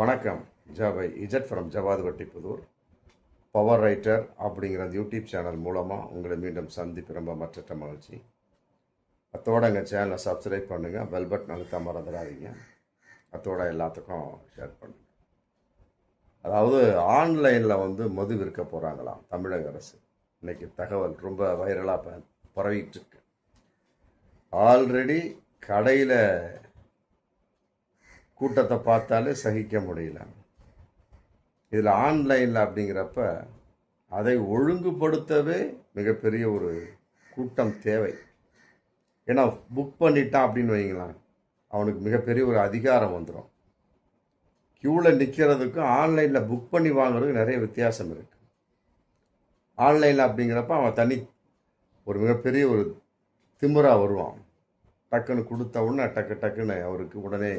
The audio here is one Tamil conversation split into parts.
வணக்கம். ஜவை இஜட் from Javadhu Vattipudur. Power writer அப்படிங்கிற அந்த யூடியூப் சேனல் மூலமாக உங்களை மீண்டும் சந்திப்பு ரொம்ப மற்ற மகிழ்ச்சி. அத்தோட எங்கள் சேனலை சப்ஸ்கிரைப் பண்ணுங்கள், பெல் பட்டன் அழுத்த மறந்துடாதீங்க. அத்தோட எல்லாத்துக்கும் ஷேர் பண்ணுங்கள். அதாவது ஆன்லைனில் மது விற்க போகிறாங்களாம் தமிழக அரசு. இன்றைக்கி தகவல் ரொம்ப வைரலாக பரவிட்டு இருக்கு. ஆல்ரெடி கடையில் கூட்டத்தை பார்த்தாலே சகிக்க முடியல. இதில் ஆன்லைனில் அப்படிங்கிறப்ப அதை ஒழுங்குபடுத்தவே மிகப்பெரிய ஒரு கூட்டம் தேவை. ஏன்னா புக் பண்ணிட்டான் அப்படின்னு வைங்களேன், அவனுக்கு மிகப்பெரிய ஒரு அதிகாரம் வந்துடும். க்யூவில் நிற்கிறதுக்கும் ஆன்லைனில் புக் பண்ணி வாங்குறதுக்கு நிறைய வித்தியாசம் இருக்குது. ஆன்லைனில் அப்படிங்கிறப்ப அவன் தனி ஒரு மிகப்பெரிய ஒரு திமிராக வருவான். டக்குன்னு கொடுத்த உடனே டக்குன்னு அவருக்கு உடனே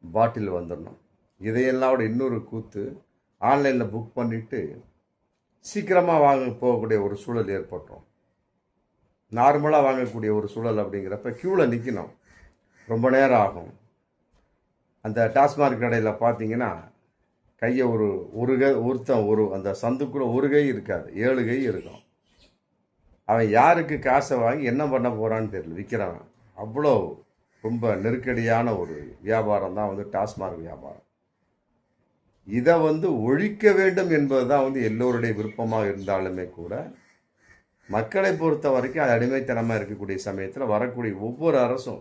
பாட்டில் வந்துடணும். இதையெல்லாம் இன்னொரு கூத்து, ஆன்லைனில் புக் பண்ணிவிட்டு சீக்கிரமாக வாங்க போகக்கூடிய ஒரு சூழல் ஏற்பட்டோம். நார்மலாக வாங்கக்கூடிய ஒரு சூழல் அப்படிங்கிறப்ப க்யூவில் நிற்கணும், ரொம்ப நேரம் ஆகும். அந்த டாஸ்மார்க் கடையில் பார்த்தீங்கன்னா கையை ஒருத்தன் அந்த சந்துக்குள்ளே ஒரு கை இருக்காது, 7 கை இருக்கும். அவன் யாருக்கு காசை வாங்கி என்ன பண்ண போகிறான்னு தெரியல, விற்கிறான். அவ்வளோ ரொம்ப நெருக்கடியான ஒரு வியாபாரம் தான் டாஸ்மார்க் வியாபாரம். இதை ஒழிக்க வேண்டும் என்பது தான் எல்லோருடைய விருப்பமாக இருந்தாலுமே கூட மக்களை பொறுத்த வரைக்கும் அது அடிமைத்தனமாக இருக்கக்கூடிய சமயத்தில் வரக்கூடிய ஒவ்வொரு அரசும்,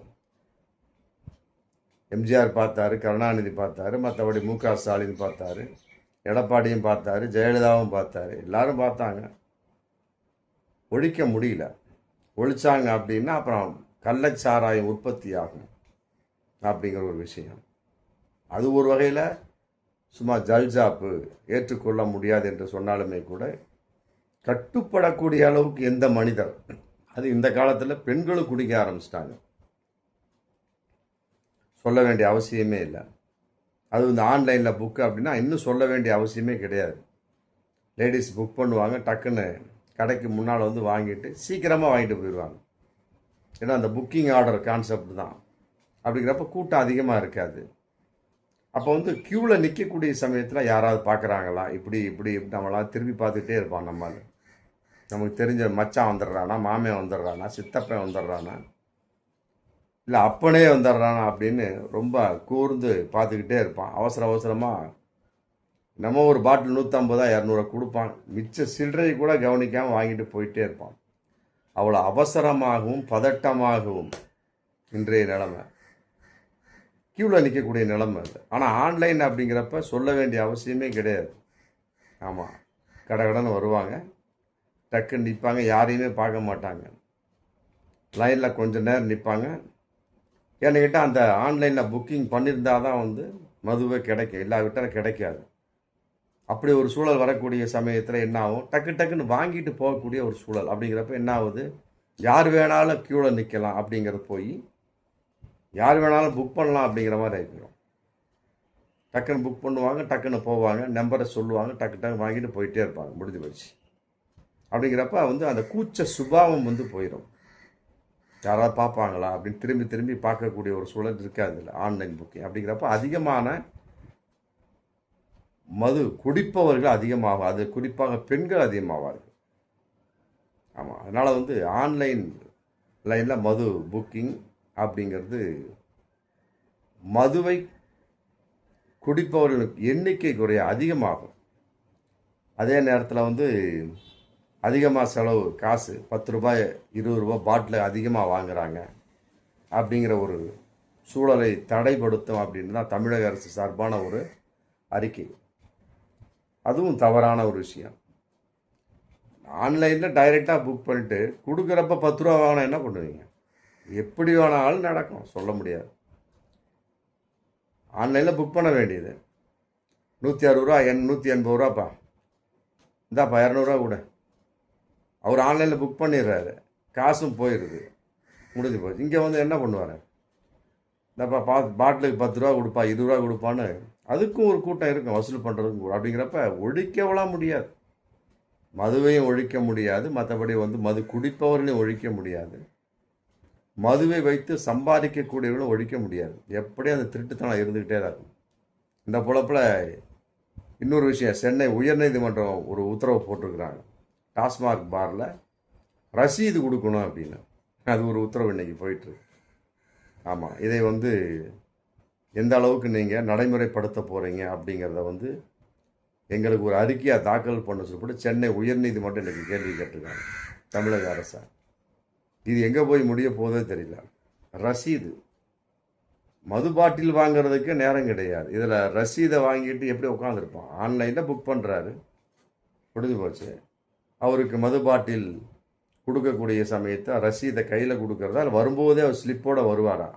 எம்ஜிஆர் பார்த்தாரு, கருணாநிதி பார்த்தாரு, மற்றபடி மு.க. ஸ்டாலின் பார்த்தாரு, எடப்பாடியும் பார்த்தாரு, ஜெயலலிதாவும் பார்த்தாரு, எல்லாரும் பார்த்தாங்க. ஒழிக்க முடியல. ஒழிச்சாங்க அப்படின்னா அப்புறம் கள்ளச்சாராயம் உற்பத்தி ஆகும் அப்படிங்கிற ஒரு விஷயம். அது ஒரு வகையில் சும்மா ஜல்ஜாப்பு, ஏற்றுக்கொள்ள முடியாது என்று சொன்னாலுமே கூட கட்டுப்படக்கூடிய அளவுக்கு எந்த மனிதர், அது இந்த காலத்தில் பெண்களும் குடிக்க ஆரம்பிச்சிட்டாங்க. சொல்ல வேண்டிய அவசியமே இல்லை. அது ஆன்லைனில் புக்கு அப்படின்னா இன்னும் சொல்ல வேண்டிய அவசியமே கிடையாது. லேடிஸ் புக் பண்ணுவாங்க, டக்குன்னு கடைக்கு முன்னால் வாங்கிட்டு சீக்கிரமாக வாங்கிட்டு போயிடுவாங்க. ஏன்னா அந்த புக்கிங் ஆர்டர் கான்செப்ட் தான். அப்படிங்கிறப்ப கூட்டம் அதிகமாக இருக்காது. அப்போ க்யூவில் நிற்கக்கூடிய சமயத்தில் யாராவது பார்க்குறாங்களா, இப்படி நம்மளாம் திரும்பி பார்த்துக்கிட்டே இருப்பான். நம்மளால் நமக்கு தெரிஞ்ச மச்சான் வந்துடுறானா, மாமன் வந்துடுறானா, சித்தப்பன் வந்துடுறானா, இல்லை அப்பனே வந்துடுறானா அப்படின்னு ரொம்ப கூர்ந்து பார்த்துக்கிட்டே இருப்பான். அவசரமாக நம்ம ஒரு பாட்டில் 150 200 கொடுப்பான். மிச்ச சில்லறை கூட கவனிக்காமல் வாங்கிட்டு போயிட்டே இருப்பான். அவ்வளோ அவசரமாகவும் பதட்டமாகவும் இன்றைய நிலைமை, க்யூவில் நிற்கக்கூடிய நிலைமை அது. ஆனால் ஆன்லைன் அப்படிங்கிறப்ப சொல்ல வேண்டிய அவசியமே கிடையாது. ஆமாம், கடைன்னு வருவாங்க, டக்குன்னு நிற்பாங்க, யாரையுமே பார்க்க மாட்டாங்க. லைனில் கொஞ்சம் நேரம் நிற்பாங்க. ஏன்னு கேட்டால் அந்த ஆன்லைனில் புக்கிங் பண்ணியிருந்தால் தான் மதுவே கிடைக்கும், இல்லாவிட்டால் கிடைக்காது. அப்படி ஒரு சூழல் வரக்கூடிய சமயத்தில் என்ன ஆகும், டக்குன்னு வாங்கிட்டு போகக்கூடிய ஒரு சூழல். அப்படிங்கிறப்ப என்ன ஆகுது, யார் வேணாலும் க்யூவில் நிற்கலாம் அப்படிங்கிறது போய் யார் வேணாலும் புக் பண்ணலாம் அப்படிங்கிற மாதிரி ஆகிடும். டக்குன்னு புக் பண்ணுவாங்க, டக்குன்னு போவாங்க, நம்பரை சொல்லுவாங்க, டக்கு வாங்கிட்டு போயிட்டே இருப்பாங்க, முடிஞ்சு போச்சு. அப்படிங்கிறப்ப அந்த கூச்ச சுபாவம் போயிடும். யாராவது பார்ப்பாங்களா அப்படின்னு திரும்பி பார்க்கக்கூடிய ஒரு சூழல் இருக்காது இல்லை ஆன்லைன் புக்கிங். அப்படிங்கிறப்ப அதிகமான மது குடிப்பவர்கள் அதிகமாகும். அது குறிப்பாக பெண்கள் அதிகமாவார்கள். ஆமாம், அதனால் ஆன்லைன் லைனில் மது புக்கிங் அப்படிங்கிறது மதுவை குடிப்பவர்களுக்கு எண்ணிக்கை குறைய அதிகமாகும். அதே நேரத்தில் அதிகமாக செலவு, காசு 10 ரூபாய் 20 ரூபாய் பாட்டில் அதிகமாக வாங்குகிறாங்க அப்படிங்கிற ஒரு சூழலை தடைப்படுத்தும் அப்படின்னு தான் தமிழக அரசு சார்பான ஒரு அறிக்கை. அதுவும் தவறான ஒரு விஷயம். ஆன்லைனில் டைரெக்டாக புக் பண்ணிட்டு கொடுக்குறப்ப 10 ரூபா வாங்கினா என்ன பண்ணுவீங்க? எப்படி வேணாலும் நடக்கும், சொல்ல முடியாது. ஆன்லைனில் புக் பண்ண வேண்டியது 160 ரூபா, 180 ரூபாப்பா, இந்தாப்பா 200 ரூபா கூட. அவர் ஆன்லைனில் புக் பண்ணிடுறாரு, காசும் போயிடுது, முடிஞ்சு போச்சு. இங்கே என்ன பண்ணுவார், இந்தாப்பா பாட்டிலுக்கு 10 ரூபா கொடுப்பா, 20 ரூபா கொடுப்பான்னு அதுக்கும் ஒரு கூட்டம் இருக்கும், வசூல் பண்ணுறதுக்கும் கூட. அப்படிங்கிறப்ப ஒழிக்கவெல்லாம் முடியாது, மதுவையும் ஒழிக்க முடியாது, மற்றபடி மது குடிப்பவர்களையும் ஒழிக்க முடியாது, மதுவை வைத்து சம்பாதிக்கக்கூடியவர்களும் ஒழிக்க முடியாது. எப்படி அந்த திருட்டுத்தனம் இருந்துக்கிட்டே தான் இருக்கும். இந்த பொழப்பில் இன்னொரு விஷயம், சென்னை உயர்நீதிமன்றம் ஒரு உத்தரவு போட்டிருக்கிறாங்க, டாஸ்மாக் பாரில் ரசீது கொடுக்கணும் அப்படின்னு. அது ஒரு உத்தரவு இன்னைக்கு போயிட்டுருக்கு. ஆமாம், இதை எந்த அளவுக்கு நீங்கள் நடைமுறைப்படுத்த போகிறீங்க அப்படிங்கிறத எங்களுக்கு ஒரு அறிக்கையாக தாக்கல் பண்ண சொல்லிட்டு சென்னை உயர்நீதிமன்றம் இன்றைக்கி கேள்வி கேட்டிருக்காங்க தமிழக அரசை. இது எங்கே போய் முடிய போதே தெரியல. ரசீது, மது பாட்டில் வாங்கிறதுக்கு நேரம் கிடையாது, இதில் ரசீதை வாங்கிட்டு எப்படி உட்காந்துருப்பான்? ஆன்லைனில் புக் பண்ணுறாரு, முடிஞ்சு போச்சு. அவருக்கு மது பாட்டில் கொடுக்கக்கூடிய சமயத்தை ரசீதை கையில் கொடுக்கறதா, இல்லை வரும்போதே அவர் ஸ்லிப்போடு வருவாரா?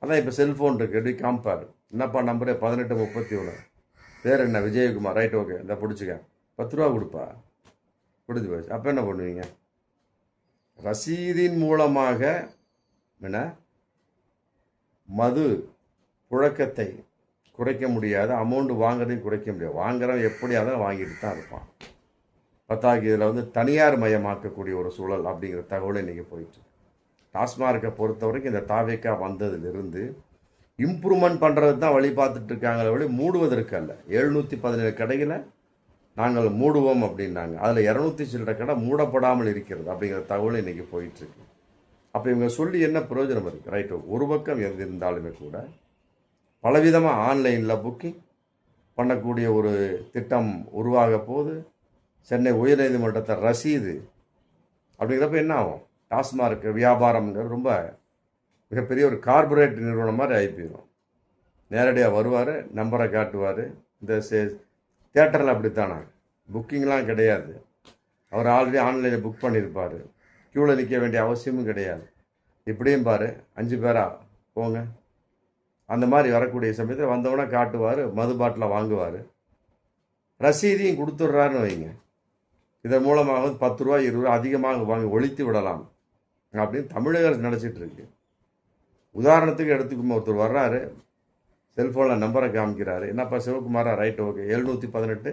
அதான் இப்போ செல்ஃபோன் இருக்குது, எப்படி காமிப்பார், என்னப்பா நம்பரு 1831, பேர் என்ன, விஜயகுமார், ரைட் ஓகே, இந்த பிடிச்சிக்க, 10 ரூபா கொடுப்பா, பிடிச்சி போச்சு. அப்போ என்ன பண்ணுவீங்க? ரசீதின் மூலமாக என்ன மது புழக்கத்தை குறைக்க முடியாது, அமௌண்ட் வாங்குறதையும் குறைக்க முடியாது. வாங்குறவன் எப்படியாதான் வாங்கிட்டு தான் இருப்பான். பத்தாக்கு இதில் தனியார் மயமாக்கக்கூடிய ஒரு சூழல் அப்படிங்கிற தகவல் இன்றைக்கி போயிட்டு. டாஸ்மார்க்கை பொறுத்த வரைக்கும் இந்த தாவேக்கா வந்ததிலிருந்து இம்ப்ரூவ்மெண்ட் பண்ணுறது தான் வழி பார்த்துட்டு இருக்காங்களே வழி மூடுவதற்கு அல்ல. 717 கடைகளை நாங்கள் மூடுவோம் அப்படின்னாங்க. அதில் 200 சில்லற கடை மூடப்படாமல் இருக்கிறது அப்படிங்கிற தகவல் இன்றைக்கி போயிட்டுருக்கு. அப்போ இவங்க சொல்லி என்ன பிரயோஜனம் இருக்குது? ரைட்டு, ஒரு பக்கம் எது இருந்தாலுமே கூட பலவிதமாக ஆன்லைனில் புக்கிங் பண்ணக்கூடிய ஒரு திட்டம் உருவாக போது சென்னை உயர்நீதிமன்றத்தை ரசீது அப்படிங்கிறப்ப என்ன ஆகும்? டாஸ்மார்க் வியாபாரம்ங்கிறது ரொம்ப மிகப்பெரிய ஒரு கார்பரேட் நிறுவனம் மாதிரி ஆகி போயிடும். நேரடியாக வருவார், நம்பரை காட்டுவார். இந்த தியேட்டரில் அப்படித்தானே, புக்கிங்லாம் கிடையாது. அவர் ஆல்ரெடி ஆன்லைனில் புக் பண்ணியிருப்பார், க்யூவில் நிற்க வேண்டிய அவசியமும் கிடையாது. இப்படியும் பாரு 5 பேரா போங்க, அந்த மாதிரி வரக்கூடிய சமயத்தில் வந்தவொடனே காட்டுவார், மது பாட்டில் வாங்குவார், ரசீதையும் கொடுத்துட்றாருன்னு வைங்க. இதன் மூலமாக 10 ரூபா 20 ரூபா அதிகமாக வாங்கி ஒழித்து விடலாம் அப்படின்னு தமிழக அரசு நினச்சிட்டு இருக்கு. உதாரணத்துக்கு எடுத்துக்கும், ஒருத்தர் வர்றாரு, செல்ஃபோனில் நம்பரை காமிக்கிறாரு, என்னப்பா சிவகுமாரா, ரைட் ஓகே, 718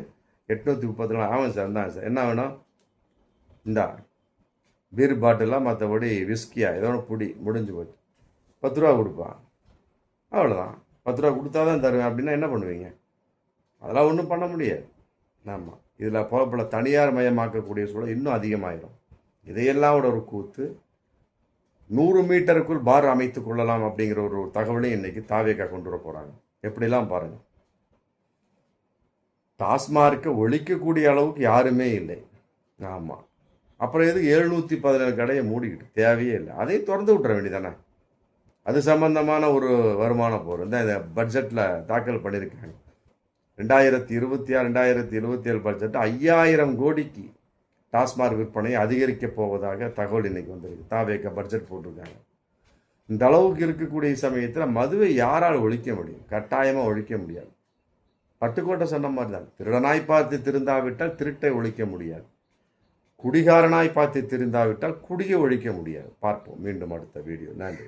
834, ஆமாம் சார், இந்தாங்க சார், என்ன வேணும், இந்தா பீர் பாட்டிலாக, மற்றபடி விஸ்கியா ஏதோ ஒன்று புடி, முடிஞ்சு போச்சு, 10 ரூபா கொடுப்பான், அவ்வளோதான். 10 ரூபா கொடுத்தா தான் தருவேன் அப்படின்னா என்ன பண்ணுவீங்க? அதெல்லாம் ஒன்றும் பண்ண முடியாது. ஆமாம், இதில் புறப்பட தனியார் மயமாக்கக்கூடிய சூழல் இன்னும் அதிகமாயிடும். இதையெல்லாம் ஒரு கூத்து 100 மீட்டருக்குள் பார் அமைத்து கொள்ளலாம் அப்படிங்கிற ஒரு தகவலையும் இன்னைக்கு தாவேக்கா கொண்டு வர போகிறாங்க. எப்படிலாம் பாருங்கள், டாஸ்மார்க்கை ஒழிக்கக்கூடிய அளவுக்கு யாருமே இல்லை. ஆமாம், அப்புறம் எது 717 கடையை மூடிக்கிட்டு தேவையே இல்லை, அதையும் திறந்து விட்டுற வேண்டியதானே. அது சம்பந்தமான ஒரு வருமான போர் இந்த பட்ஜெட்டில் தாக்கல் பண்ணியிருக்காங்க. 2026 2027 பட்ஜெட் 5000 கோடிக்கு டாஸ்மாக் விற்பனையை அதிகரிக்கப் போவதாக தகவல் இன்னைக்கு வந்திருக்கு. தாவேக்கா பட்ஜெட் போட்டிருக்காங்க. இந்த அளவுக்கு இருக்கக்கூடிய சமயத்தில் மதுவை யாரால் ஒழிக்க முடியும்? கட்டாயமாக ஒழிக்க முடியாது. பட்டுக்கோட்டை சொன்ன மாதிரி தான், திருடனாய் பார்த்து திருந்தாவிட்டால் திருட்டை ஒழிக்க முடியாது, குடிகாரனாய் பார்த்து திருந்தாவிட்டால் குடியை ஒழிக்க முடியாது. பார்ப்போம் மீண்டும் அடுத்த வீடியோ. நன்றி.